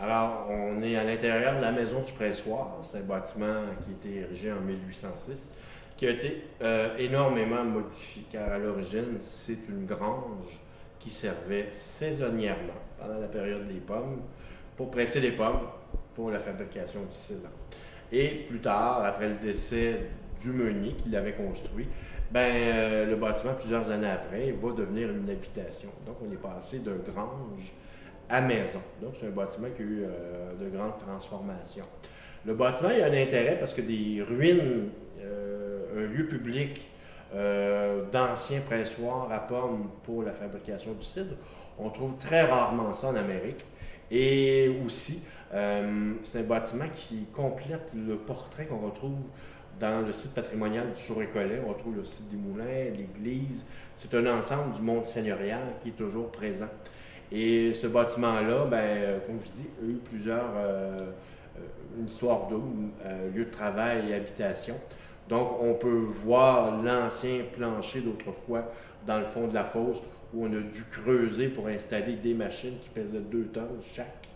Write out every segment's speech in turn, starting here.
Alors, on est à l'intérieur de la maison du pressoir. C'est un bâtiment qui a été érigé en 1806, qui a été énormément modifié, car à l'origine, c'est une grange qui servait saisonnièrement, pendant la période des pommes, pour presser les pommes pour la fabrication du cidre. Et plus tard, après le décès du meunier qui l'avait construit, le bâtiment, plusieurs années après, va devenir une habitation. Donc, on est passé de grange à maison. Donc, c'est un bâtiment qui a eu de grandes transformations. Le bâtiment, il y a un intérêt parce que des ruines, un lieu public d'anciens pressoirs à pommes pour la fabrication du cidre, on trouve très rarement ça en Amérique. Et aussi, c'est un bâtiment qui complète le portrait qu'on retrouve dans le site patrimonial du Sault-Récollet. On retrouve le site des moulins, l'église. C'est un ensemble du monde seigneurial qui est toujours présent. Et ce bâtiment-là, comme je dis, a eu une histoire double, lieu de travail et habitation. Donc, on peut voir l'ancien plancher d'autrefois dans le fond de la fosse où on a dû creuser pour installer des machines qui pesaient 2 tonnes chaque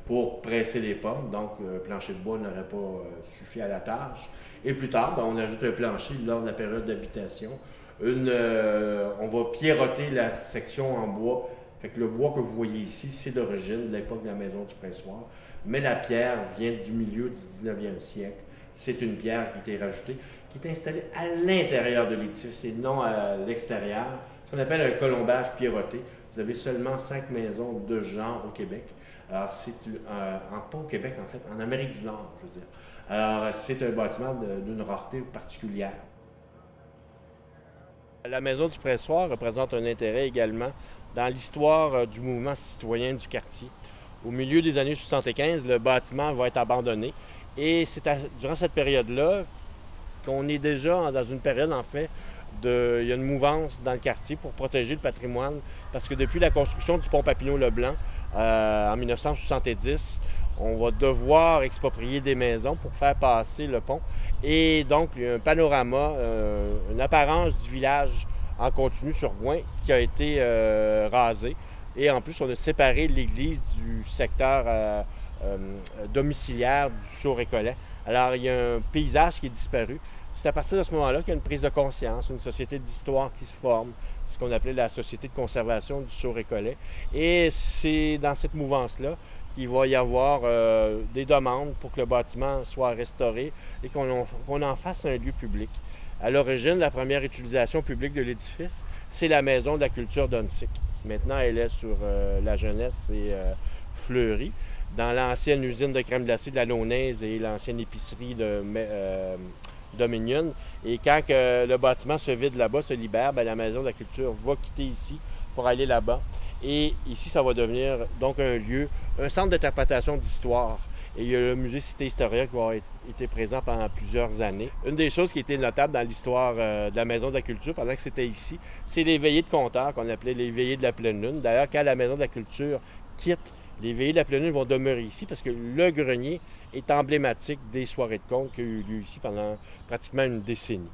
pour presser les pommes. Donc, un plancher de bois n'aurait pas suffi à la tâche. Et plus tard, on ajoute un plancher lors de la période d'habitation. On va pierroter la section en bois. Fait que le bois que vous voyez ici, c'est d'origine de l'époque de la maison du pressoir. Mais la pierre vient du milieu du 19e siècle. C'est une pierre qui a été rajoutée, qui est installée à l'intérieur de l'édifice et non à l'extérieur. Ce qu'on appelle un colombage pierroté. Vous avez seulement 5 maisons de ce genre au Québec. Alors, c'est pas au Québec, en fait, en Amérique du Nord, je veux dire. Alors, c'est un bâtiment d'une rareté particulière. La maison du pressoir représente un intérêt également dans l'histoire du mouvement citoyen du quartier. Au milieu des années 75, le bâtiment va être abandonné. Et c'est durant cette période-là qu'on est déjà dans une période, en fait, il y a une mouvance dans le quartier pour protéger le patrimoine. Parce que depuis la construction du pont Papineau-Leblanc en 1970, on va devoir exproprier des maisons pour faire passer le pont. Et donc, il y a un panorama, une apparence du village en continu sur Gouin qui a été rasé. Et en plus, on a séparé l'église du secteur domiciliaire du Sault-Récollet. Alors, il y a un paysage qui est disparu. C'est à partir de ce moment-là qu'il y a une prise de conscience, une société d'histoire qui se forme, ce qu'on appelait la Société de conservation du Sault-Récollet. Et c'est dans cette mouvance-là qu'il va y avoir des demandes pour que le bâtiment soit restauré et qu'on en fasse un lieu public. À l'origine, la première utilisation publique de l'édifice, c'est la Maison de la culture d'Onsic. Maintenant, elle est sur la Jeunesse et Fleury, dans l'ancienne usine de crème glacée de la Launaise et l'ancienne épicerie de Dominion. Et quand le bâtiment se vide là-bas, se libère, la Maison de la culture va quitter ici pour aller là-bas. Et ici, ça va devenir donc un lieu, un centre d'interprétation d'histoire. Et il y a le musée Cité Historia qui va avoir été présent pendant plusieurs années. Une des choses qui était notable dans l'histoire de la Maison de la Culture pendant que c'était ici, c'est les veillées de compteurs qu'on appelait les veillées de la pleine lune. D'ailleurs, quand la Maison de la Culture quitte, les veillées de la pleine lune vont demeurer ici parce que le grenier est emblématique des soirées de contes qui ont eu lieu ici pendant pratiquement une décennie.